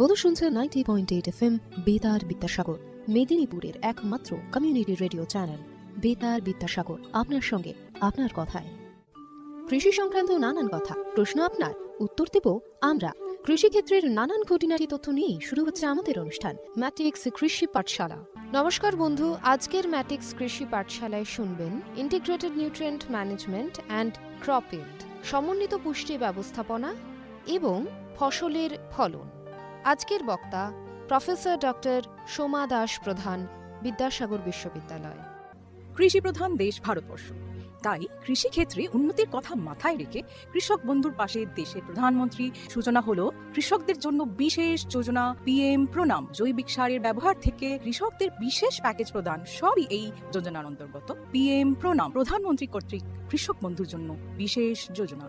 বধু শুনছে 90.8 FM বেতার বিদ্যাসাগর, মেদিনীপুরের একমাত্র কমিউনিটি রেডিও চ্যানেল বেতার বিদ্যাসাগর। আপনার সঙ্গে আপনার কথায় কৃষি সংক্রান্ত নানান কথা, প্রশ্ন আপনার, উত্তর দেব আমরা। কৃষিক্ষেত্রের নানান খুঁটিনাটি তথ্য নিয়ে শুরু হচ্ছে আমাদের অনুষ্ঠান ম্যাটিক্স কৃষি পাঠশালা। নমস্কার বন্ধু, আজকের ম্যাটিক্স কৃষি পাঠশালায় শুনবেন integrated nutrient management and crop yield, সমন্বিত পুষ্টি ব্যবস্থাপনা এবং ফসলের ফলন। আজকের বক্তা প্রফেসর ডক্টর সোমা দাস প্রধান, বিদ্যাসাগর বিশ্ববিদ্যালয়। কৃষি প্রধান দেশ ভারতবর্ষ, তাই কৃষিক্ষেত্রে উন্নতির কথা মাথায় রেখে কৃষক বন্ধুর পাশে দেশের প্রধানমন্ত্রী সূচনা হলো কৃষকদের জন্য বিশেষ যোজনা পিএম প্রণাম। জৈবিক সারের ব্যবহার থেকে কৃষকদের বিশেষ প্যাকেজ প্রদান, সবই এই যোজনার অন্তর্গত। পিএম প্রণাম প্রধানমন্ত্রী কর্তৃক কৃষক বন্ধুর জন্য বিশেষ যোজনা।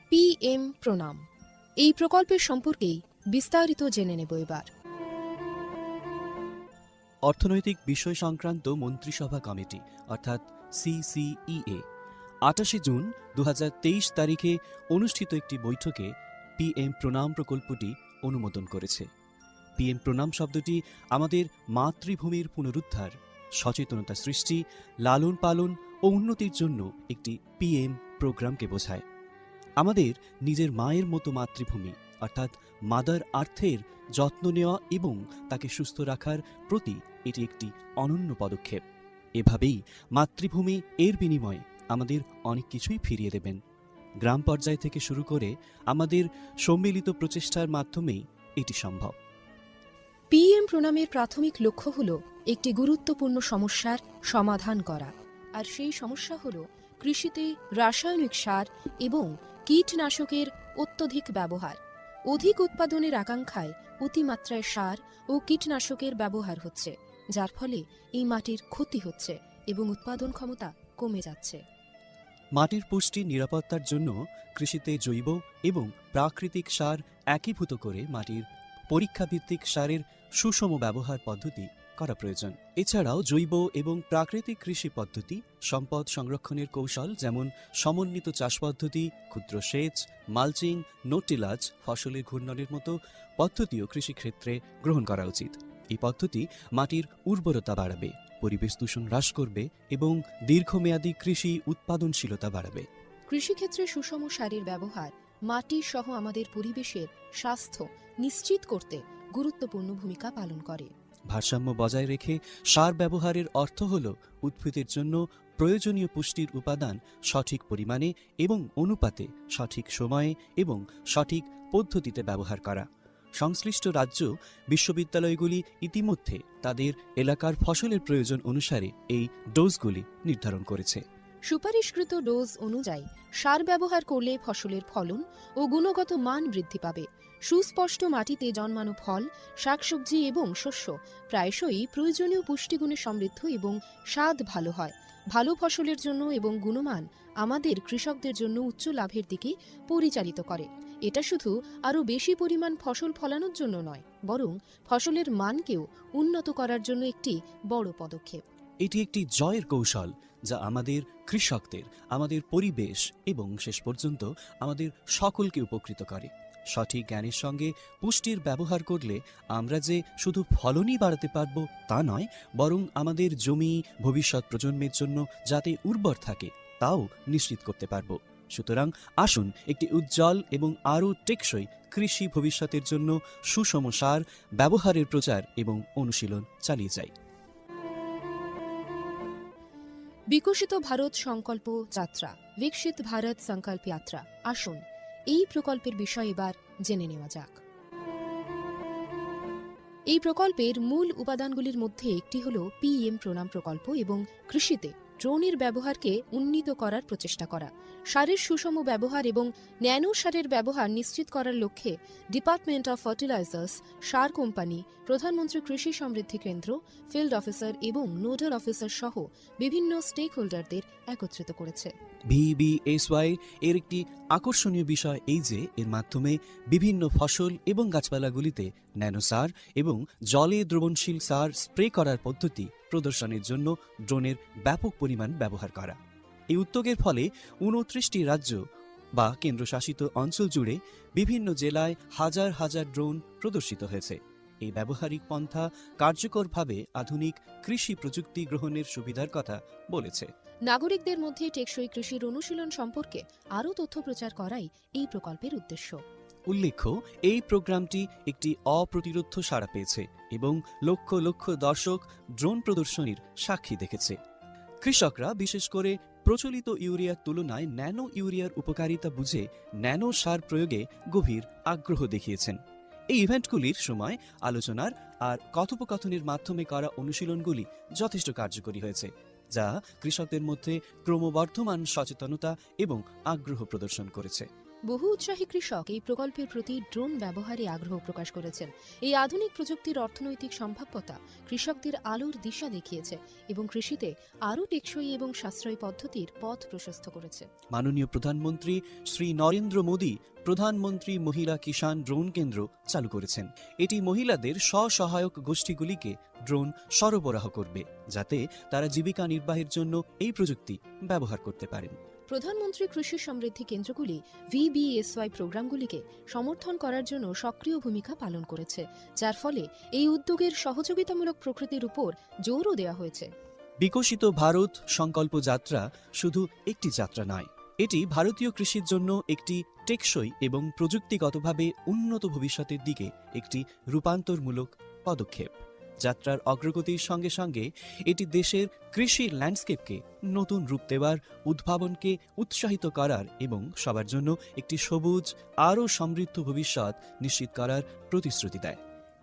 পিএম প্রণাম, এই প্রকল্পের সম্পর্কেই বিস্তারিত জেনে নেব এবার। অর্থনৈতিক বিষয় সংক্রান্ত মন্ত্রিসভা কমিটি অর্থাৎ CCEA 28 জুন 2023 তারিখে অনুষ্ঠিত একটি বৈঠকে পিএম প্রণাম প্রকল্পটি অনুমোদন করেছে। পিএম প্রণাম শব্দটি আমাদের মাতৃভূমির পুনরুদ্ধার, সচেতনতা সৃষ্টি, লালন পালন ও উন্নতির জন্য একটি পিএম প্রোগ্রামকে বোঝায়। আমাদের নিজের মায়ের মতো মাতৃভূমি অর্থাৎ মাদার আর্থের যত্ন নেওয়া এবং তাকে সুস্থ রাখার প্রতি এটি একটি অনন্য পদক্ষেপ। এভাবেই মাতৃভূমি এর বিনিময়ে আমাদের অনেক কিছুই ফিরিয়ে দেবেন। গ্রাম পর্যায় থেকে শুরু করে আমাদের সম্মিলিত প্রচেষ্টার মাধ্যমেই এটি সম্ভব। পিএম প্রণামের প্রাথমিক লক্ষ্য হল একটি গুরুত্বপূর্ণ সমস্যার সমাধান করা, আর সেই সমস্যা হল কৃষিতে রাসায়নিক সার এবং কীটনাশকের অত্যধিক ব্যবহার। অধিক উৎপাদনের আকাঙ্ক্ষায় অতিমাত্রায় সার ও কীটনাশকের ব্যবহার হচ্ছে, যার ফলে এই মাটির ক্ষতি হচ্ছে এবং উৎপাদন ক্ষমতা কমে যাচ্ছে। মাটির পুষ্টি নিরাপত্তার জন্য কৃষিতে জৈব এবং প্রাকৃতিক সার একীভূত করে মাটির পরীক্ষাভিত্তিক সারের সুষম ব্যবহার পদ্ধতি করা প্রয়োজন। এছাড়াও জৈব এবং প্রাকৃতিক কৃষি পদ্ধতি, সম্পদ সংরক্ষণের কৌশল যেমন সমন্বিত চাষ পদ্ধতি, ক্ষুদ্র সেচ, মালচিং, নো-টিলাজ, ফসলের ঘূর্ণনের মতো পদ্ধতিও কৃষিক্ষেত্রে গ্রহণ করা উচিত। এই পদ্ধতি মাটির উর্বরতা বাড়াবে, পরিবেশ দূষণ হ্রাস করবে এবং দীর্ঘমেয়াদী কৃষি উৎপাদনশীলতা বাড়াবে। কৃষিক্ষেত্রে সুষম সারের ব্যবহার মাটি সহ আমাদের পরিবেশের স্বাস্থ্য নিশ্চিত করতে গুরুত্বপূর্ণ ভূমিকা পালন করে। ভারসাম্য বজায় রেখে সার ব্যবহারের অর্থ হল উদ্ভিদের জন্য প্রয়োজনীয় পুষ্টির উপাদান সঠিক পরিমাণে এবং অনুপাতে সঠিক সময়ে এবং সঠিক পদ্ধতিতে ব্যবহার করা। সংশ্লিষ্ট রাজ্য বিশ্ববিদ্যালয়গুলি ইতিমধ্যে তাদের এলাকার ফসলের প্রয়োজন অনুসারে এই ডোজগুলি নির্ধারণ করেছে। সুপারিশকৃত ডোজ অনুযায়ী সার ব্যবহার করলে ফসলের ফলন ও গুণগত মান বৃদ্ধি পাবে। সুস্পষ্ট মাটিতে জন্মানো ফল, শাকসবজি এবং শস্য প্রায়শই প্রয়োজনীয় পুষ্টিগুণে সমৃদ্ধ এবং স্বাদ ভালো হয়। ভালো ফসলের জন্য এবং গুণমান আমাদের কৃষকদের জন্য উচ্চ লাভের দিকে পরিচালিত করে। এটা শুধু আরও বেশি পরিমাণ ফসল ফলানোর জন্য নয়, বরং ফসলের মানকেও উন্নত করার জন্য একটি বড় পদক্ষেপ। এটি একটি জয়ের কৌশল যা আমাদের কৃষকদের, আমাদের পরিবেশ এবং শেষ পর্যন্ত আমাদের সকলকে উপকৃত করে। সঠিক জ্ঞানের সঙ্গে পুষ্টির ব্যবহার করলে আমরা যে শুধু ফলনই বাড়াতে পারব তা নয়, বরং আমাদের জমি ভবিষ্যৎ প্রজন্মের জন্য যাতে উর্বর থাকে তাও নিশ্চিত করতে পারব। সুতরাং আসুন একটি উজ্জ্বল এবং আরও টেকসই কৃষি ভবিষ্যতের জন্য সুষম সার ব্যবহারের প্রচার এবং অনুশীলন চালিয়ে যাই। বিকশিত ভারত সংকল্প যাত্রা, বিকশিত ভারত সংকল্প যাত্রা। আসুন এই প্রকল্পের বিষয়ে এবার জেনে নেওয়া যাক। এই প্রকল্পের মূল উপাদানগুলির মধ্যে একটি হল পিএম প্রণাম প্রকল্প এবং কৃষিতে ড্রোনের ব্যবহারকে উন্নীত করার প্রচেষ্টা করা। সারের সুষম ব্যবহার এবং ন্যানো সারের ব্যবহার নিশ্চিত করার লক্ষ্যে department of fertilisers, sir company, প্রধানমন্ত্রী কৃষি সমৃদ্ধি কেন্দ্র, ফিল্ড অফিসার এবং নোডাল অফিসার সহ বিভিন্ন স্টেক হোল্ডারদের একত্রিত করেছে। VBSY এর একটি আকর্ষণীয় বিষয় এই যে এর মাধ্যমে বিভিন্ন ফসল এবং গাছপালাগুলিতে ন্যানো সার এবং জলে দ্রবণশীল সার স্প্রে করার পদ্ধতি প্রদর্শনের জন্য ড্রোনের ব্যাপক পরিমাণ ব্যবহার করা। এই উদ্যোগের ফলে 29টি রাজ্য বা কেন্দ্রশাসিত অঞ্চল জুড়ে বিভিন্ন জেলায় হাজার হাজার ড্রোন প্রদর্শিত হয়েছে। এই ব্যবহারিক পন্থা কার্যকরভাবে আধুনিক কৃষি প্রযুক্তি গ্রহণের সুবিধার কথা বলেছে। নাগরিকদের মধ্যে টেকসই কৃষির অনুশীলন সম্পর্কে আরও তথ্য প্রচার করাই এই প্রকল্পের উদ্দেশ্য। উল্লেখ্য, এই প্রোগ্রামটি একটি অপ্রতিরোধ্য সাড়া পেয়েছে এবং লক্ষ লক্ষ দর্শক ড্রোন প্রদর্শনীর সাক্ষী দেখেছে। কৃষকরা বিশেষ করে প্রচলিত ইউরিয়ার তুলনায় ন্যানো ইউরিয়ার উপকারিতা বুঝে ন্যানো সার প্রয়োগে গভীর আগ্রহ দেখিয়েছেন। এই ইভেন্টগুলির সময় আলোচনার আর কথোপকথনের মাধ্যমে করা অনুশীলনগুলি যথেষ্ট কার্যকরী হয়েছে, যা কৃষকদের মধ্যে ক্রমবর্ধমান সচেতনতা এবং আগ্রহ প্রদর্শন করেছে। বহু উৎসাহী কৃষক এই প্রকল্পের প্রতি ড্রোন ব্যবহারে আগ্রহ প্রকাশ করেছেন। এই আধুনিক প্রযুক্তির অর্থনৈতিক সম্ভাব্যতা কৃষকদের আলোর দিশা দেখিয়েছে এবং কৃষিতে আরও টেকসই এবং সাশ্রয়ী পদ্ধতির পথ প্রশস্ত করেছে। মাননীয় প্রধানমন্ত্রী শ্রী নরেন্দ্র মোদী প্রধানমন্ত্রী মহিলা কিষাণ ড্রোন কেন্দ্র চালু করেছেন। এটি মহিলাদের স্বসহায়ক গোষ্ঠীগুলিকে ড্রোন সরবরাহ করবে, যাতে তারা জীবিকা নির্বাহের জন্য এই প্রযুক্তি ব্যবহার করতে পারেন। প্রধানমন্ত্রী কৃষি সমৃদ্ধি কেন্দ্রগুলি VBSY প্রোগ্রামগুলিকে সমর্থন করার জন্য সক্রিয় ভূমিকা পালন করেছে, যার ফলে এই উদ্যোগের সহযোগিতামূলক প্রকৃতির উপর জোরও দেওয়া হয়েছে। বিকশিত ভারত সংকল্প যাত্রা শুধু একটি যাত্রা নয়, এটি ভারতীয় কৃষির জন্য একটি টেকসই এবং প্রযুক্তিগতভাবে উন্নত ভবিষ্যতের দিকে একটি রূপান্তরমূলক পদক্ষেপ। যাত্রার অগ্রগতির সঙ্গে সঙ্গে এটি দেশের কৃষি ল্যান্ডস্কেপকে নতুন রূপ দেওয়ার, উদ্ভাবনকে উৎসাহিত করার এবং সবার জন্য একটি সবুজ আরও সমৃদ্ধ ভবিষ্যৎ নিশ্চিত করার প্রতিশ্রুতি দেয়।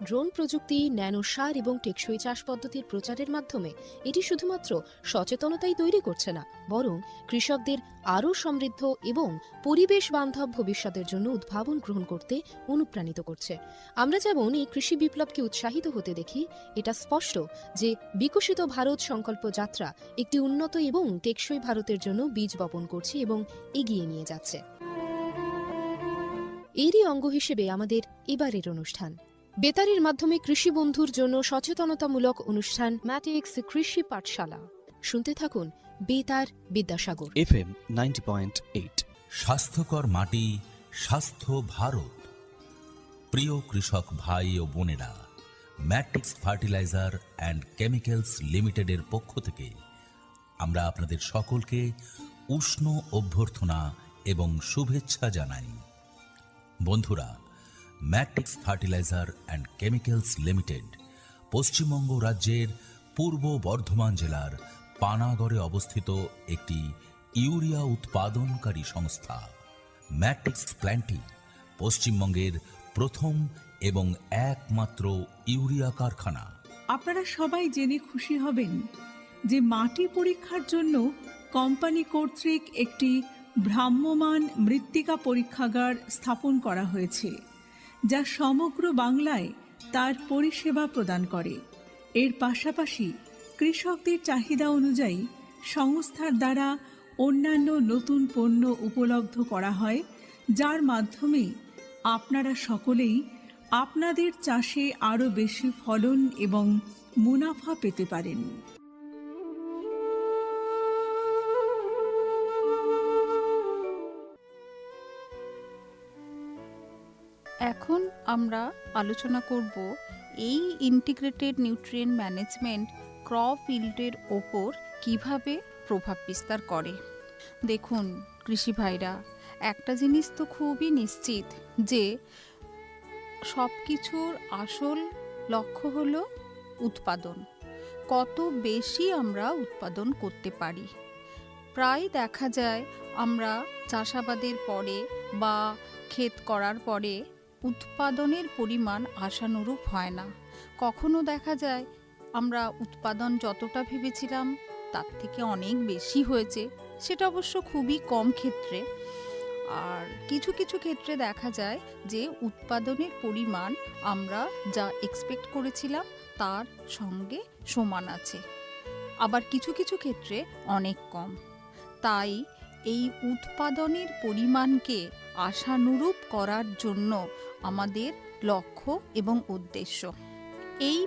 ড্রোন প্রযুক্তি, ন্যানো সার এবং টেকসই চাষ পদ্ধতির প্রচারের মাধ্যমে এটি শুধুমাত্র সচেতনতাই তৈরি করছে না, বরং কৃষকদের আরও সমৃদ্ধ এবং পরিবেশ বান্ধব ভবিষ্যতের জন্য উদ্ভাবন গ্রহণ করতে অনুপ্রাণিত করছে। আমরা যেমন এই কৃষি বিপ্লবকে উৎসাহিত হতে দেখি, এটা স্পষ্ট যে বিকশিত ভারত সংকল্প যাত্রা একটি উন্নত এবং টেকসই ভারতের জন্য বীজ বপন করছে এবং এগিয়ে নিয়ে যাচ্ছে। এরই অঙ্গ হিসেবে আমাদের এবারের অনুষ্ঠান বেতারের মাধ্যমে কৃষি বন্ধুর জন্য সচেতনতামূলক অনুষ্ঠান ম্যাটিক্স কৃষি পাঠশালা। শুনতে থাকুন বেতার বিদ্যাসাগর FM 90.8। স্বাস্থ্যকর মাটি, স্বাস্থ্য ভারত। প্রিয় কৃষক ভাই ও বোনেরা, ম্যাট্রিক্স ফার্টিলাইজার অ্যান্ড কেমিক্যালস লিমিটেডের পক্ষ থেকে আমরা আপনাদের সকলকে উষ্ণ অভ্যর্থনা এবং শুভেচ্ছা জানাই। বন্ধুরা, matrix fertiliser and chemicals limited Paschimbanga রাজ্যের পূর্ব বর্ধমান জেলার পানাগড়ে অবস্থিত একটি ইউরিয়া উৎপাদনকারী সংস্থা। ম্যাট্রিক্স প্ল্যান্টটি পশ্চিমবঙ্গের প্রথম এবং একমাত্র ইউরিয়া কারখানা। আপনারা সবাই জেনে খুশি হবেন যে মাটি পরীক্ষার জন্য কোম্পানি কর্তৃক একটি ভ্রাম্যমাণ মৃত্তিকা পরীক্ষাগার স্থাপন করা হয়েছে, যা সমগ্র বাংলায় তার পরিষেবা প্রদান করে। এর পাশাপাশি কৃষকদের চাহিদা অনুযায়ী সংস্থার দ্বারা অন্যান্য নতুন পণ্য উপলব্ধ করা হয়, যার মাধ্যমে আপনারা সকলেই আপনাদের চাষে আরও বেশি ফলন এবং মুনাফা পেতে পারেন। এখন আমরা আলোচনা করব এই ইন্টিগ্রেটেড নিউট্রিয়েন্ট ম্যানেজমেন্ট ক্রপ ইল্ডের ওপর কিভাবে প্রভাব বিস্তার করে। দেখুন কৃষি ভাইরা, একটা জিনিস তো খুবই নিশ্চিত যে সব কিছুর আসল লক্ষ্য হলো উৎপাদন। কত বেশি আমরা উৎপাদন করতে পারি। প্রায় দেখা যায় আমরা চাষাবাদের পরে বা ক্ষেত করার পরে উৎপাদনের পরিমাণ আশানুরূপ হয় না। কখনো দেখা যায় আমরা উৎপাদন যতটা ভেবেছিলাম তার থেকে অনেক বেশি হয়েছে, সেটা অবশ্য খুবই কম ক্ষেত্রে। আর কিছু কিছু ক্ষেত্রে দেখা যায় যে উৎপাদনের পরিমাণ আমরা যা এক্সপেক্ট করেছিলাম তার সঙ্গে সমান আছে, আবার কিছু কিছু ক্ষেত্রে অনেক কম। তাই এই উৎপাদনের পরিমাণকে আশানুরূপ করার জন্য আমাদের লক্ষ্য এবং উদ্দেশ্য। এই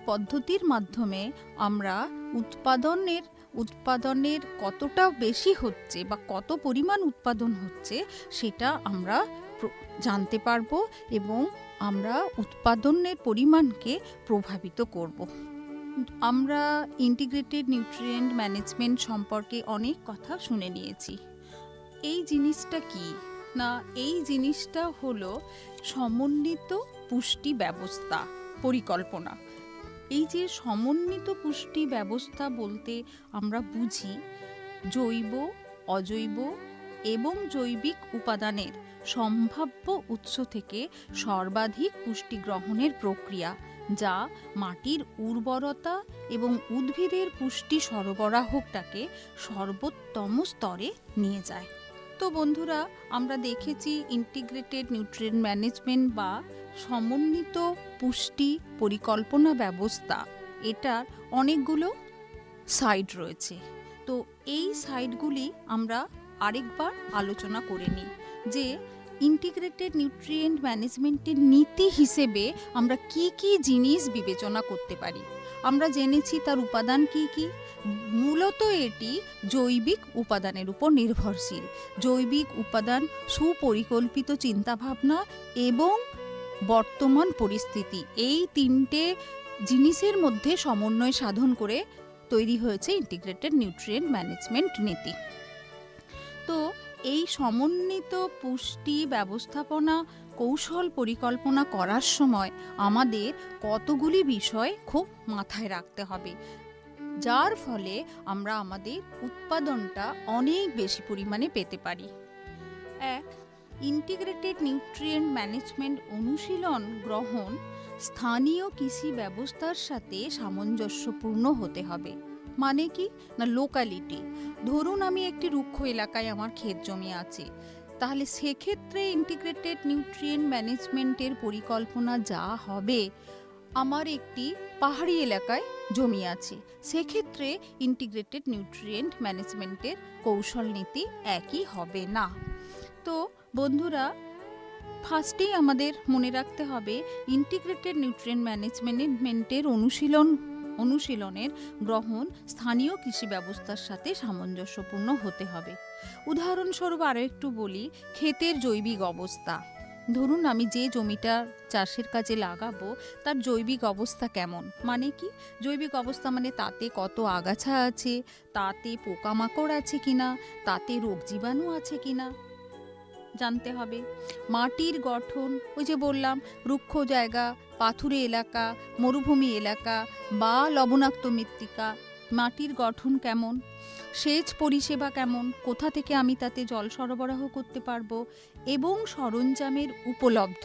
পদ্ধতির মাধ্যমে আমরা উৎপাদনের উৎপাদনের কতটা বেশি হচ্ছে বা কত পরিমাণ উৎপাদন হচ্ছে সেটা আমরা জানতে পারবো এবং আমরা উৎপাদনের পরিমাণকে প্রভাবিত করব। আমরা ইন্টিগ্রেটেড নিউট্রিয়েন্ট ম্যানেজমেন্ট সম্পর্কে অনেক কথা শুনে নিয়েছি। এই জিনিসটা কি না, এই জিনিসটা হলো সমন্বিত পুষ্টি ব্যবস্থা পরিকল্পনা। এই যে সমন্বিত পুষ্টি ব্যবস্থা বলতে আমরা বুঝি জৈব, অজৈব এবং জৈবিক উপাদানের সম্ভাব্য উৎস থেকে সর্বাধিক পুষ্টি গ্রহণের প্রক্রিয়া, যা মাটির উর্বরতা এবং উদ্ভিদের পুষ্টি সরবরাহটাকে সর্বোত্তম স্তরে নিয়ে যায়। তো বন্ধুরা, আমরা দেখেছি ইন্টিগ্রেটেড নিউট্রিয়েন্ট ম্যানেজমেন্ট বা সমন্বিত পুষ্টি পরিকল্পনা ব্যবস্থা, এটার অনেকগুলো সাইড রয়েছে। তো এই সাইডগুলি আমরা আরেকবার আলোচনা করে নিই যে ইন্টিগ্রেটেড নিউট্রিয়েন্ট ম্যানেজমেন্টের নীতি হিসেবে আমরা কি কি জিনিস বিবেচনা করতে পারি। আমরা জেনেছি তার উপাদান কি কি। মূলত এটি জৈবিক উপাদানের উপর নির্ভরশীল। জৈবিক উপাদান, সুপরিকল্পিত চিন্তাভাবনা এবং বর্তমান পরিস্থিতি, এই তিনটে জিনিসের মধ্যে সমন্বয় সাধন করে তৈরি হয়েছে ইন্টিগ্রেটেড নিউট্রিয়েন্ট ম্যানেজমেন্ট নীতি। তো এই সমন্বিত পুষ্টি ব্যবস্থাপনা কৌশল পরিকল্পনা করার সময় আমাদের কতগুলি বিষয় খুব মাথায় রাখতে হবে, যার ফলে আমরা আমাদের উৎপাদনটা অনেক বেশি পরিমাণে পেতে পারি। এক, ইন্টিগ্রেটেড নিউট্রিয়েন্ট ম্যানেজমেন্ট অনুশীলন গ্রহণ স্থানীয় কৃষি ব্যবস্থার সাথে সামঞ্জস্যপূর্ণ হতে হবে। মানে কি না, লোকালিটি। ধরুন আমি একটি রুক্ষ এলাকায় আমার ক্ষেত জমি আছে, তাহলে সেক্ষেত্রে ইন্টিগ্রেটেড নিউট্রিয়েন্ট ম্যানেজমেন্টের পরিকল্পনা যা হবে, আমার একটি পাহাড়ি এলাকায় জমি আছে, সেক্ষেত্রে ইন্টিগ্রেটেড নিউট্রিয়েন্ট ম্যানেজমেন্টের কৌশল নীতি একই হবে না। তো বন্ধুরা, ফার্স্টেই আমাদের মনে রাখতে হবে ইন্টিগ্রেটেড নিউট্রিয়েন্ট ম্যানেজমেন্টের অনুশীলনের গ্রহণ স্থানীয় কৃষি ব্যবস্থার সাথে সামঞ্জস্যপূর্ণ হতে হবে। উদাহরণস্বরূপ আরও একটু বলি, ক্ষেতের জৈবিক অবস্থা। ধরুন আমি যে জমিটা চাষের কাজে লাগাবো তার জৈবিক অবস্থা কেমন। মানে কি, জৈবিক অবস্থা মানে তাতে কত আগাছা আছে, তাতে পোকামাকড় আছে কিনা, তাতে রোগ জীবাণু আছে কিনা জানতে হবে। মাটির গঠন, ওই যে বললাম রুক্ষ জায়গা, পাথুরে এলাকা, মরুভূমি এলাকা বা লবণাক্ত মৃত্তিকা, মাটির গঠন কেমন, সেচ পরিষেবা কেমন, কোথা থেকে আমি তাতে জল সরবরাহ করতে পারবো, এবং সরঞ্জামের উপলব্ধ,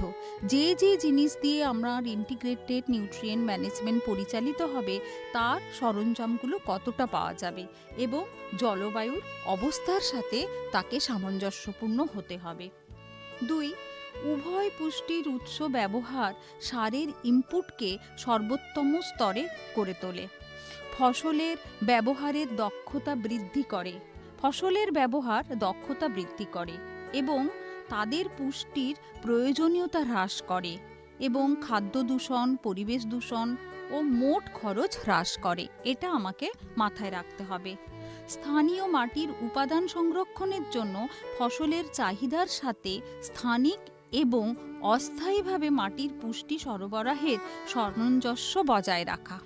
যে যে জিনিস দিয়ে আমরা ইন্টিগ্রেটেড নিউট্রিয়েন্ট ম্যানেজমেন্ট পরিচালিত হবে তার সরঞ্জামগুলো কতটা পাওয়া যাবে, এবং জলবায়ুর অবস্থার সাথে তাকে সামঞ্জস্যপূর্ণ হতে হবে। 2, উভয় পুষ্টির উৎস ব্যবহার সারের ইনপুটকে সর্বোত্তম স্তরে করে তোলে। ফসলের ব্যবহারের দক্ষতা বৃদ্ধি করে এবং তাদের পুষ্টির প্রয়োজনীয়তা হ্রাস করে এবং খাদ্য দূষণ, পরিবেশ দূষণ ও মোট খরচ হ্রাস করে। এটা আমাকে মাথায় রাখতে হবে। স্থানীয় মাটির উপাদান সংরক্ষণের জন্য ফসলের চাহিদার সাথে স্থানিক এবং অস্থায়ীভাবে মাটির পুষ্টি সরবরাহের সামঞ্জস্য বজায় রাখা।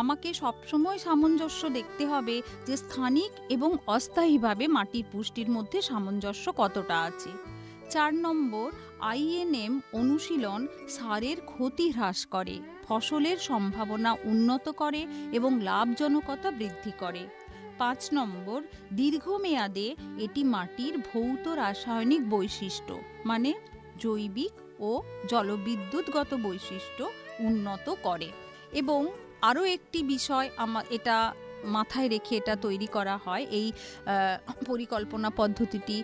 আমাকে সবসময় সামঞ্জস্য দেখতে হবে যে স্থানিক এবং অস্থায়ীভাবে মাটির পুষ্টির মধ্যে সামঞ্জস্য কতটা আছে। 4 নম্বর, আইএনএম অনুশীলন সারের ক্ষতি হ্রাস করে, ফসলের সম্ভাবনা উন্নত করে এবং লাভজনকতা বৃদ্ধি করে। 5 নম্বর, দীর্ঘমেয়াদে এটি মাটির ভৌত রাসায়নিক বৈশিষ্ট্য মানে জৈবিক ও জলবিদ্যুৎগত বৈশিষ্ট্য উন্নত করে। এবং আরও একটি বিষয় এটা মাথায় রেখে এটা তৈরি করা হয়, এই পরিকল্পনা পদ্ধতিটি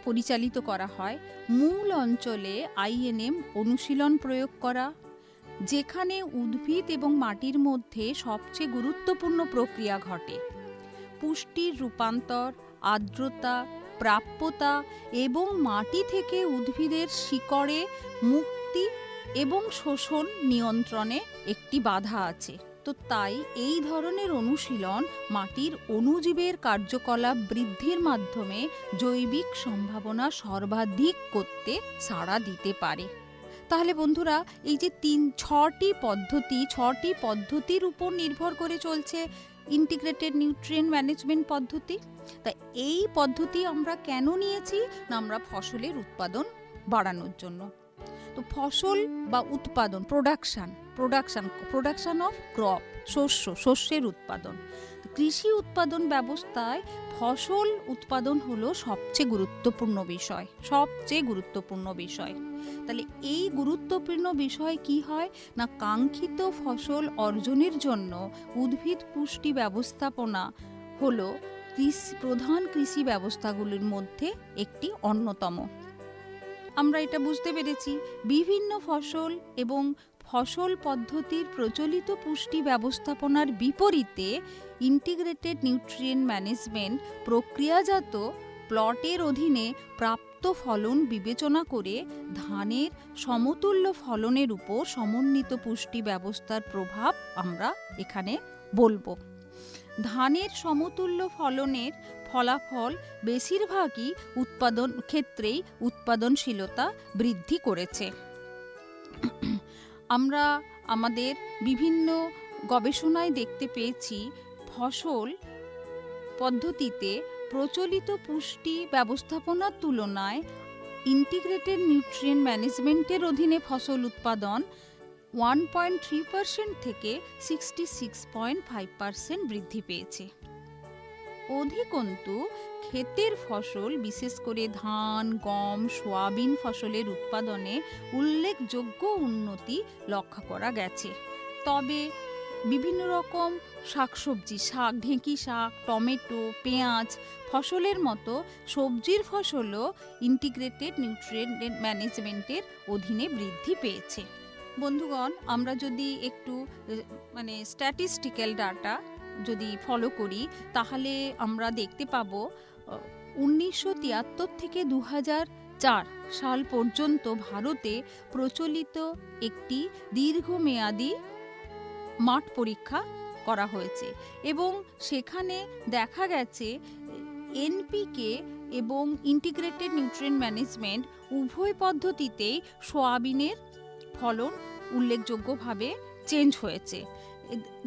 পরিচালিত করা হয়। মূল অঞ্চলে আইএনএম অনুশীলন প্রয়োগ করা, যেখানে উদ্ভিদ এবং মাটির মধ্যে সবচেয়ে গুরুত্বপূর্ণ প্রক্রিয়া ঘটে। পুষ্টির রূপান্তর, আর্দ্রতা, প্রাপ্যতা এবং মাটি থেকে উদ্ভিদের শিকড়ে মুক্তি এবং শোষণ নিয়ন্ত্রণে একটি বাধা আছে। তো তাই এই ধরনের অনুশীলন মাটির অণুজীবের কার্যকলাপ বৃদ্ধির মাধ্যমে জৈবিক সম্ভাবনা সর্বাধিক করতে সাড়া দিতে পারে। তাহলে বন্ধুরা, এই যে ছটি পদ্ধতির উপর নির্ভর করে চলছে ইন্টিগ্রেটেড নিউট্রিয়েন্ট ম্যানেজমেন্ট পদ্ধতি। তাই এই পদ্ধতি আমরা কেন নিয়েছি না, আমরা ফসলের উৎপাদন বাড়ানোর জন্য। তো ফসল বা উৎপাদন, প্রোডাকশন অফ ক্রপ, শস্যের উৎপাদন। কৃষি উৎপাদন ব্যবস্থায় ফসল উৎপাদন হলো সবচেয়ে গুরুত্বপূর্ণ বিষয়। তাহলে এই গুরুত্বপূর্ণ বিষয় কি হয় না, কাঙ্ক্ষিত ফসল অর্জনের জন্য উদ্ভিদ পুষ্টি ব্যবস্থাপনা হলো প্রধান কৃষি ব্যবস্থাগুলির মধ্যে একটি অন্যতম। আমরা এটা বুঝতে পেরেছি বিভিন্ন ফসল এবং ফসল পদ্ধতির প্রচলিত পুষ্টি ব্যবস্থাপনার বিপরীতে ইন্টিগ্রেটেড নিউট্রিয়েন্ট ম্যানেজমেন্ট প্রক্রিয়াজাত প্লটের অধীনে প্রাপ্ত ফলন বিবেচনা করে ধানের সমতুল্য ফলনের উপর সমন্বিত পুষ্টি ব্যবস্থার প্রভাব আমরা এখানে বলবো। ধানের সমতুল্য ফলনের ফলাফল বেশিরভাগই ক্ষেত্রেই উৎপাদনশীলতা বৃদ্ধি করেছে। আমরা আমাদের বিভিন্ন গবেষণায় দেখতে পেয়েছি ফসল পদ্ধতিতে প্রচলিত পুষ্টি ব্যবস্থাপনার তুলনায় ইন্টিগ্রেটেড নিউট্রিয়েন্ট ম্যানেজমেন্টের অধীনে ফসল উৎপাদন 1.3% থেকে 66.5% বৃদ্ধি পেয়েছে। অধিকন্তু ক্ষেতের ফসল, বিশেষ করে ধান, গম, সোয়াবিন ফসলের উৎপাদনে উল্লেখযোগ্য উন্নতি লক্ষ্য করা গেছে। তবে বিভিন্ন রকম শাকসবজি, ঢেঁকি শাক, টমেটো, পেঁয়াজ ফসলের মতো সবজির ফসলও ইন্টিগ্রেটেড নিউট্রিয়েন্ট ম্যানেজমেন্টের অধীনে বৃদ্ধি পেয়েছে। বন্ধুগণ, আমরা যদি একটু স্ট্যাটিস্টিক্যাল ডাটা যদি ফলো করি, তাহলে আমরা দেখতে পাবো 1973 থেকে 2004 সাল পর্যন্ত ভারতে প্রচলিত একটি দীর্ঘমেয়াদী মাঠ পরীক্ষা করা হয়েছে এবং সেখানে দেখা গেছে এনপিকে এবং ইন্টিগ্রেটেড নিউট্রিয়েন্ট ম্যানেজমেন্ট উভয় পদ্ধতিতেই সোয়াবিনের ফলন উল্লেখযোগ্যভাবে চেঞ্জ হয়েছে।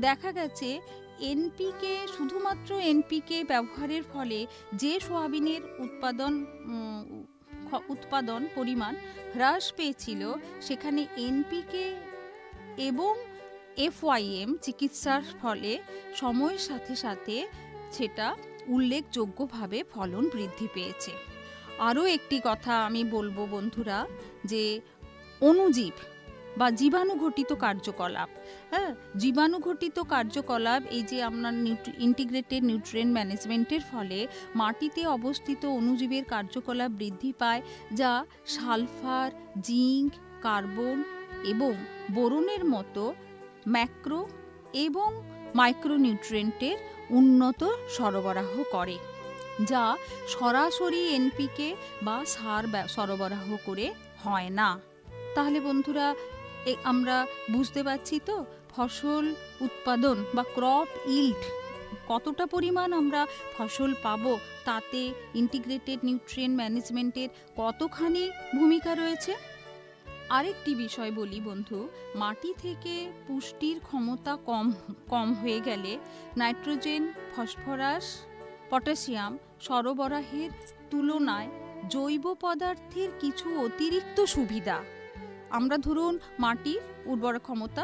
দেখা গেছে শুধুমাত্র এনপিকে ব্যবহারের ফলে যে সোয়াবিনের উৎপাদন পরিমাণ হ্রাস পেয়েছিল, সেখানে এনপিকে এবং এফওয়াইএম চিকিৎসার ফলে সময়ের সাথে সাথে সেটা উল্লেখযোগ্যভাবে ফলন বৃদ্ধি পেয়েছে। আরও একটি কথা আমি বলবো বন্ধুরা, যে অণুজীব বা জীবাণুঘটিত কার্যকলাপ, এই যে আমরা ইন্টিগ্রেটেড নিউট্রিয়েন্ট ম্যানেজমেন্টের ফলে মাটিতে অবস্থিত অণুজীবের কার্যকলাপ বৃদ্ধি পায়, যা সালফার, জিঙ্ক, কার্বন এবং বোরনের মতো ম্যাক্রো এবং মাইক্রোনিউট্রিয়েন্টের উন্নত সরবরাহ করে, যা সরাসরি এনপিকে বা সার সরবরাহ করে হয় না। তাহলে বন্ধুরা, আমরা বুঝতে পারছি তো ফসল উৎপাদন বা ক্রপ ইল্ড কতটা পরিমাণ আমরা ফসল পাবো, তাতে ইন্টিগ্রেটেড নিউট্রিয়েন্ট ম্যানেজমেন্টের কতখানি ভূমিকা রয়েছে। আরেকটি বিষয় বলি বন্ধু, মাটি থেকে পুষ্টির ক্ষমতা কম হয়ে গেলে নাইট্রোজেন, ফসফরাস, পটাশিয়াম সরবরাহের তুলনায় জৈব পদার্থের কিছু অতিরিক্ত সুবিধা, আমরা ধরুন মাটির উর্বর ক্ষমতা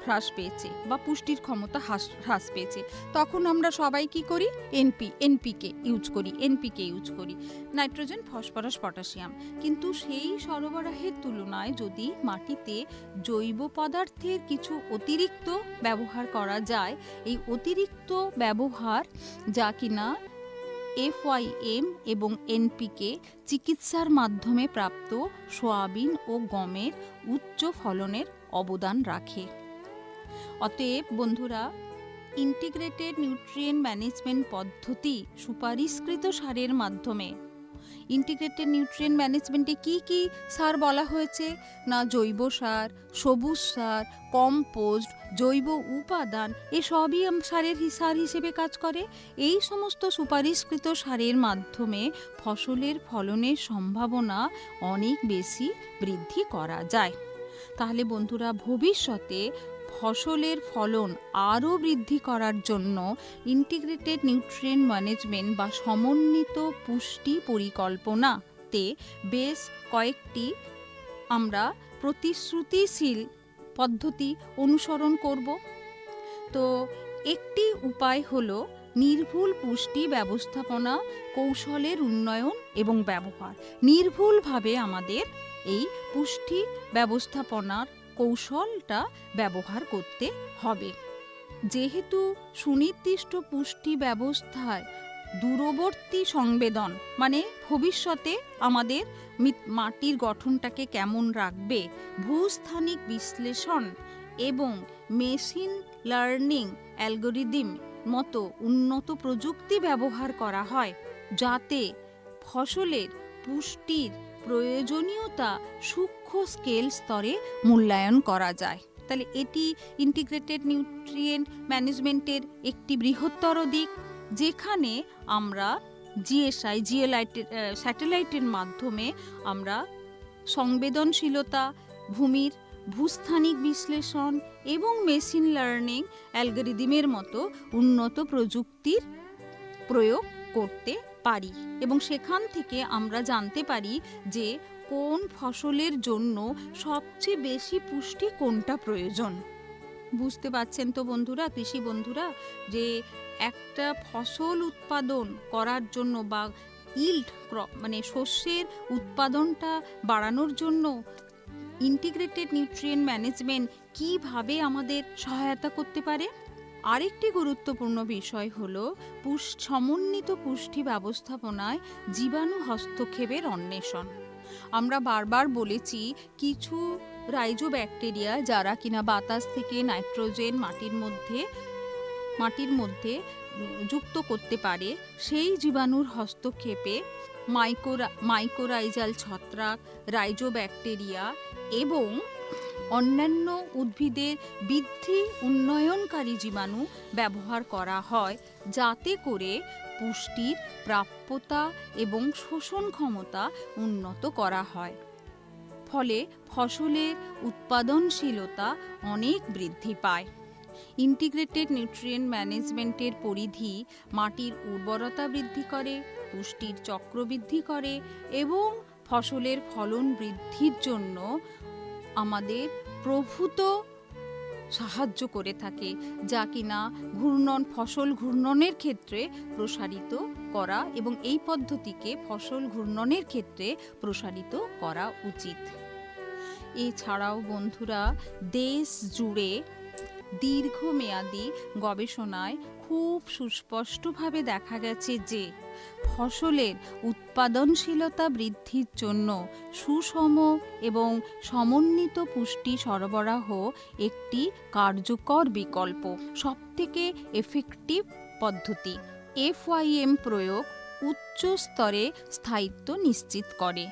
হ্রাস পেয়েছে বা পুষ্টির ক্ষমতা হ্রাস পেয়েছে, তখন আমরা সবাই কি করি, এনপিকে ইউজ করি, নাইট্রোজেন, ফসফরাস, পটাশিয়াম। কিন্তু সেই সরবরাহের তুলনায় যদি মাটিতে জৈব পদার্থের কিছু অতিরিক্ত ব্যবহার করা যায়, এই অতিরিক্ত ব্যবহার যা কিনা এফওয়াইএম এবং এনপিকে চিকিৎসার মাধ্যমে প্রাপ্ত সোয়াবিন ও গমের উচ্চ ফলনের অবদান রাখে। অতএব বন্ধুরা, ইন্টিগ্রেটেড নিউট্রিয়েন্ট ম্যানেজমেন্ট পদ্ধতি সুপারিশকৃত সারের মাধ্যমে ইন্টিগ্রেটেড নিউট্রিয়েন্ট ম্যানেজমেন্টে কি কি সার বলা হয়েছে না জৈব সার, সবুজ সার, কম্পোস্ট, জৈব উপাদান এসবই সার হিসেবে কাজ করে। এই সমস্ত সুপারিশকৃত সারের মাধ্যমে ফসলের ফলনের সম্ভাবনা অনেক বেশি বৃদ্ধি করা যায়। তাহলে বন্ধুরা, ভবিষ্যতে ফসলের ফলন আরও বৃদ্ধি করার জন্য ইন্টিগ্রেটেড নিউট্রিয়েন্ট ম্যানেজমেন্ট বা সমন্বিত পুষ্টি পরিকল্পনাতে বেশ কয়েকটি আমরা প্রতিশ্রুতিশীল পদ্ধতি অনুসরণ করব। তো একটি উপায় হলো নির্ভুল পুষ্টি ব্যবস্থাপনা কৌশলের উন্নয়ন এবং ব্যবহার। নির্ভুলভাবে আমাদের এই পুষ্টি ব্যবস্থাপনার কৌশলটা ব্যবহার করতে হবে। যেহেতু সুনির্দিষ্ট পুষ্টি ব্যবস্থায় দূরবর্তী সংবেদন মানে ভবিষ্যতে আমাদের মাটির গঠনটাকে কেমন রাখবে, ভূস্থানিক বিশ্লেষণ এবং মেশিন লার্নিং অ্যালগোরিদম মতো উন্নত প্রযুক্তি ব্যবহার করা হয়, যাতে ফসলের পুষ্টির প্রয়োজনীয়তা সূক্ষ্ম স্কেল স্তরে মূল্যায়ন করা যায়। তাহলে এটি ইন্টিগ্রেটেড নিউট্রিয়েন্ট ম্যানেজমেন্টের একটি বৃহত্তর দিক, যেখানে আমরা জিএসআই স্যাটেলাইটের মাধ্যমে আমরা সংবেদনশীলতা, ভূমির ভূস্থানিক বিশ্লেষণ এবং মেশিন লার্নিং অ্যালগোরিদমের মতো উন্নত প্রযুক্তির প্রয়োগ করতে পারি এবং সেখান থেকে আমরা জানতে পারি যে কোন ফসলের জন্য সবচেয়ে বেশি পুষ্টি কোনটা প্রয়োজন। বুঝতে পারছেন তো বন্ধুরা, কৃষি বন্ধুরা, যে একটা ফসল উৎপাদন করার জন্য বা ইল্ড ক্রপ মানে শস্যের উৎপাদনটা বাড়ানোর জন্য ইন্টিগ্রেটেড নিউট্রিয়েন্ট ম্যানেজমেন্ট কিভাবে আমাদের সহায়তা করতে পারে। আরেকটি গুরুত্বপূর্ণ বিষয় হলো সমন্বিত পুষ্টি ব্যবস্থাপনায় জীবাণু হস্তক্ষেপের অন্বেষণ। আমরা বারবার বলেছি কিছু রাইজোব্যাকটেরিয়া যারা কিনা বাতাস থেকে নাইট্রোজেন মাটির মধ্যে যুক্ত করতে পারে, সেই জীবাণুর হস্তক্ষেপে মাইকোরাইজাল ছত্রাক, রাইজোব্যাকটেরিয়া এবং অন্যান্য উদ্ভিদের বৃদ্ধি উন্নয়নকারী জীবাণু ব্যবহার করা হয়, যাতে করে পুষ্টির প্রাপ্যতা এবং শোষণ ক্ষমতা উন্নত করা হয়। ফলে ফসলের উৎপাদনশীলতা অনেক বৃদ্ধি পায়। ইন্টিগ্রেটেড নিউট্রিয়েন্ট ম্যানেজমেন্টের পরিধি মাটির উর্বরতা বৃদ্ধি করে, পুষ্টির চক্র বৃদ্ধি করে এবং ফসলের ফলন বৃদ্ধির জন্য আমাদের প্রভূত সাহায্য করে থাকে, যা কিনা ফসল ঘূর্ণনের ক্ষেত্রে প্রসারিত করা এবং এই পদ্ধতিকে ফসল ঘূর্ণনের ক্ষেত্রে প্রসারিত করা উচিত। এছাড়াও বন্ধুরা, দেশ জুড়ে দীর্ঘমেয়াদী গবেষণায় খুব সুস্পষ্টভাবে দেখা গেছে যে ফসলের উৎপাদনশীলতা বৃদ্ধির জন্য সুষম এবং সমন্বিত পুষ্টি সরবরাহ একটি কার্যকর বিকল্প। সবথেকে এফেক্টিভ পদ্ধতি। FYM প্রয়োগ উচ্চ স্তরে স্থায়িত্ব নিশ্চিত করে,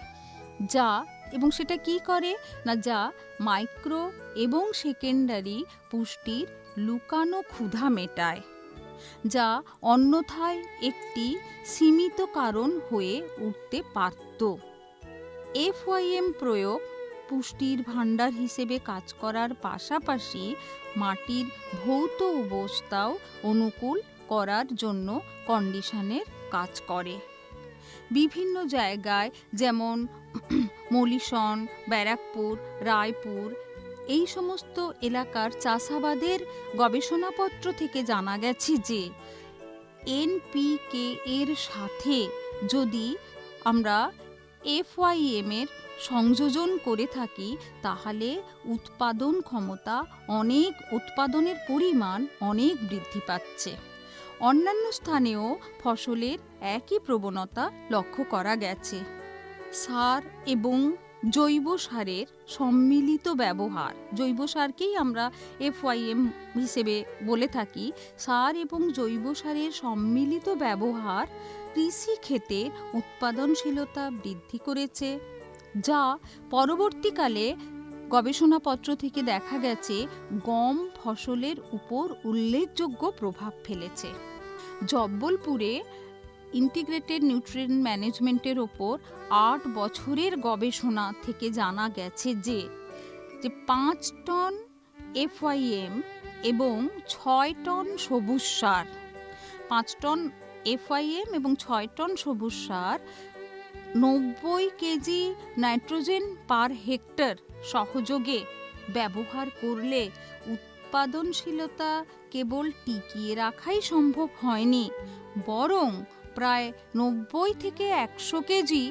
এবং সেটা কি করে না, যা মাইক্রো এবং সেকেন্ডারি পুষ্টির লুকানো ক্ষুধা মেটায়, যা অন্যথায় একটি সীমিত কারণ হয়ে উঠতে পারত। FYM প্রয়োগ পুষ্টির ভাণ্ডার হিসেবে কাজ করার পাশাপাশি মাটির ভৌত অবস্থাও অনুকূল করার জন্য কন্ডিশনের কাজ করে। বিভিন্ন জায়গায় যেমন মলিশন, ব্যারাকপুর, রায়পুর এই সমস্ত এলাকার চাষাবাদের গবেষণাপত্র থেকে জানা গেছে যে NPK এর সাথে যদি আমরা FYM এর সংযোজন করে থাকি, তাহলে উৎপাদনের পরিমাণ অনেক বৃদ্ধি পাচ্ছে। অন্যান্য স্থানেও ফসলের একই প্রবণতা লক্ষ্য করা গেছে। সার এবং জৈব সারের সম্মিলিত ব্যবহার, জৈব সারকেই আমরা FYM হিসেবে বলে থাকি, সার এবং জৈব সারের সম্মিলিত ব্যবহার কৃষিক্ষেত্রে উৎপাদনশীলতা বৃদ্ধি করেছে, যা পরবর্তীকালে গবেষণাপত্র থেকে দেখা গেছে গম ফসলের উপর উল্লেখযোগ্য প্রভাব ফেলেছে। জব্বলপুরে ইন্টিগ্রেটেড নিউট্রিয়েন্ট ম্যানেজমেন্টের ওপর 8 বছরের গবেষণা থেকে জানা গেছে যে 5 টন FYM এবং 6 টন সবুজ সার, 5 টন FYM এবং 6 টন সবুজ সার 90 কেজি নাইট্রোজেন পার হেক্টর সহযোগে ব্যবহার করলে উৎপাদনশীলতা কেবল টিকিয়ে রাখাই সম্ভব হয়নি, বরং প্রায় 90 থেকে 100 কেজি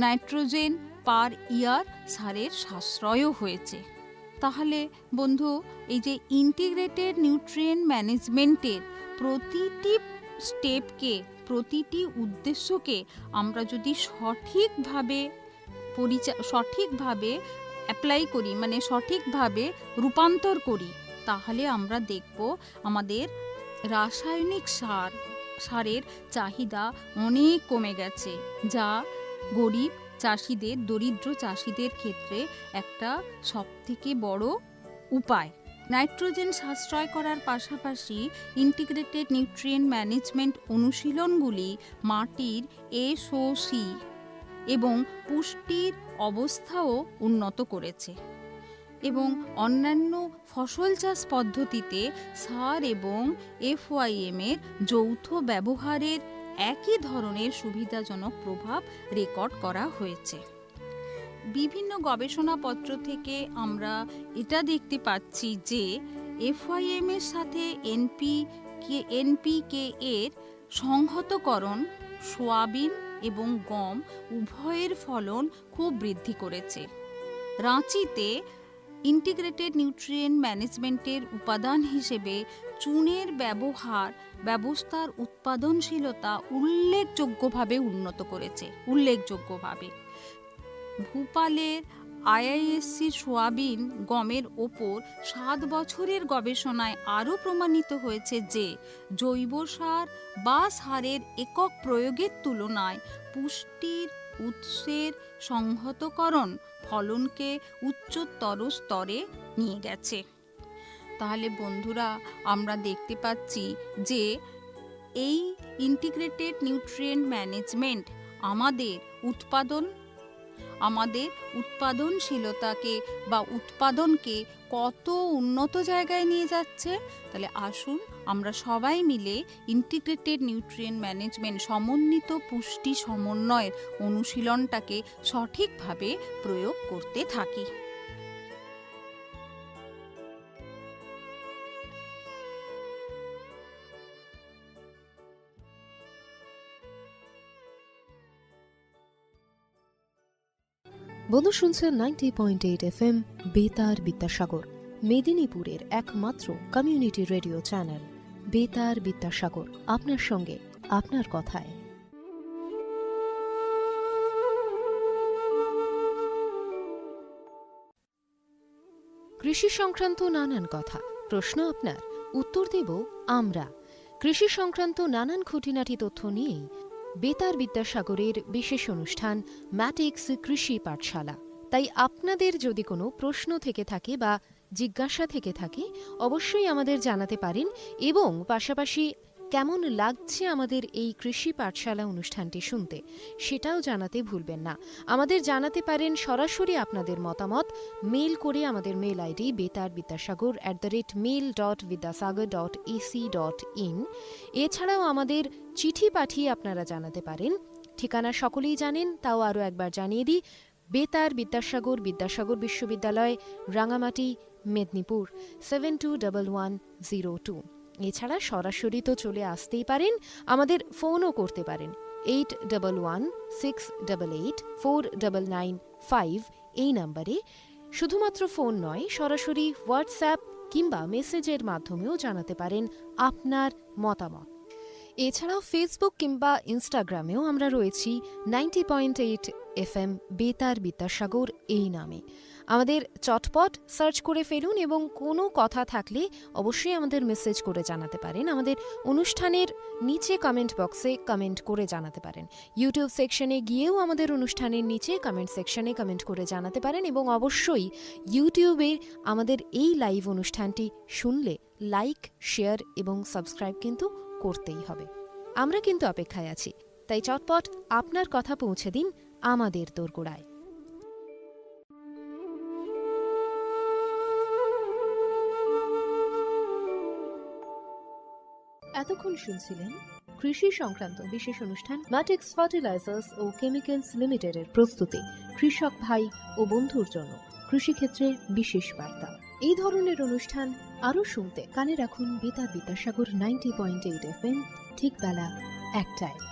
নাইট্রোজেন পার ইয়ার সারের সাশ্রয়ও হয়েছে। তাহলে বন্ধু, এই যে ইন্টিগ্রেটেড নিউট্রিয়েন্ট ম্যানেজমেন্টের প্রতিটি স্টেপকে, প্রতিটি উদ্দেশ্যকে আমরা যদি সঠিকভাবে অ্যাপ্লাই করি, মানে সঠিকভাবে রূপান্তর করি, তাহলে আমরা দেখব আমাদের রাসায়নিক সারের চাহিদা অনেক কমে গেছে, যা গরিব চাষিদের, দরিদ্র চাষিদের ক্ষেত্রে একটা সবথেকে বড় উপায়। নাইট্রোজেন সাশ্রয় করার পাশাপাশি ইন্টিগ্রেটেড নিউট্রিয়েন্ট ম্যানেজমেন্ট অনুশীলনগুলি মাটির SOC এবং পুষ্টির অবস্থাও উন্নত করেছে এবং অন্যান্য ফসল চাষ পদ্ধতিতে সার এবং FYM এর যৌথ ব্যবহারের একই ধরনের সুবিধাজনক প্রভাব রেকর্ড করা হয়েছে। বিভিন্ন গবেষণাপত্র থেকে আমরা এটা দেখতে পাচ্ছি যে FYM এর সাথে NPK এর সংহতকরণ সোয়াবিন এবং গম উভয়ের ফলন খুব বৃদ্ধি করেছে। রাঁচিতে ইন্টিগ্রেটেড নিউট্রিয়েন্ট ম্যানেজমেন্টের উপাদান হিসেবে চুনের ব্যবস্থার উৎপাদনশীলতা উল্লেখযোগ্যভাবে উন্নত করেছে। ভূপালের IISc সোয়াবিন গমের ওপর 7 বছরের গবেষণায় আরও প্রমাণিত হয়েছে যে জৈব সার বা সারের একক প্রয়োগের তুলনায় পুষ্টির উৎসের সংহতকরণ ফলনকে উচ্চতর স্তরে নিয়ে গেছে। তাহলে বন্ধুরা, আমরা দেখতে পাচ্ছি যে এই ইন্টিগ্রেটেড নিউট্রিয়েন্ট ম্যানেজমেন্ট আমাদের উৎপাদনশীলতাকে বা উৎপাদনকে কত উন্নত জায়গায় নিয়ে যাচ্ছে। তাহলে আসুন আমরা সবাই মিলে ইন্টিগ্রেটেড নিউট্রিয়েন্ট ম্যানেজমেন্ট সমন্বিত পুষ্টি সমন্বয়ের অনুশীলনটাকে সঠিকভাবে প্রয়োগ করতে থাকি। বন্ধু শুনছেন 90.8 FM বেতার বিদ্যাসাগর, মেদিনীপুরের একমাত্র কমিউনিটি রেডিও চ্যানেল বেতার বিদ্যাসাগর, আপনার সঙ্গে আপনার কথায়। কৃষি সংক্রান্ত নানান কথা, প্রশ্ন আপনার, উত্তর দেব আমরা। কৃষি সংক্রান্ত নানান খুঁটিনাটি তথ্য নিয়েই বেতার বিদ্যাসাগরের বিশেষ অনুষ্ঠান ম্যাটিক্স কৃষি পাঠশালা। তাই আপনাদের যদি কোনো প্রশ্ন থেকে থাকে বা জিজ্ঞাসা থেকে থাকে, অবশ্যই আমাদের জানাতে পারেন এবং পাশাপাশি কেমন লাগছে আমাদের এই কৃষি পাঠশালা অনুষ্ঠানটি শুনতে, সেটাও জানাতে ভুলবেন না। আমাদের জানাতে পারেন সরাসরি আপনাদের মতামত মেল করে আমাদের মেল আইডি betarbidasagar@mail.vidyasagar.ac.in। এছাড়াও আমাদের চিঠি পাঠিয়ে আপনারা জানাতে পারেন। ঠিকানা সকলেই জানেন, তাও আরও একবার জানিয়ে দিই, বেতার বিদ্যাসাগর, বিদ্যাসাগর বিশ্ববিদ্যালয়, রাঙামাটি, মেদিনীপুর 721102। এছাড়া সরাসরি তো চলে আসতেই পারেন, আমাদের ফোনও করতে পারেন 8116884995 এই নাম্বারে। শুধুমাত্র ফোন নয়, সরাসরি হোয়াটসঅ্যাপ কিংবা মেসেজের মাধ্যমেও জানাতে পারেন আপনার মতামত। এছাড়াও ফেসবুক কিংবা ইনস্টাগ্রামেও আমরা রয়েছি 90.8 FM বেতার বিদ্যাসাগর এই নামে। আমাদের চটপট সার্চ করে ফেলুন এবং কোনো কথা থাকলে অবশ্যই আমাদের মেসেজ করে জানাতে পারেন। আমাদের অনুষ্ঠানের নিচে কমেন্ট বক্সে কমেন্ট করে জানাতে পারেন। ইউটিউব সেকশনে গিয়েও আমাদের অনুষ্ঠানের নিচে কমেন্ট সেকশনে কমেন্ট করে জানাতে পারেন এবং অবশ্যই ইউটিউবে আমাদের এই লাইভ অনুষ্ঠানটি শুনলে লাইক, শেয়ার এবং সাবস্ক্রাইব কিন্তু করতেই হবে। আমরা কিন্তু অপেক্ষায় আছি, তাই চটপট আপনার কথা পৌঁছে দিন আমাদের দোরগোড়ায়। এতক্ষণ শুনছিলেন কৃষি সংক্রান্ত বিশেষ অনুষ্ঠান ম্যাটিক্স ফার্টিলাইজার্স ও কেমিক্যালস লিমিটেডের প্রস্তুতি, কৃষক ভাই ও বন্ধুর জন্য কৃষিক্ষেত্রে বিশেষ বার্তা। এই ধরনের অনুষ্ঠান আরও শুনতে কানে রাখুন বেতার বিদ্যাসাগর 90.8 FM, ঠিক বেলা 1টায়।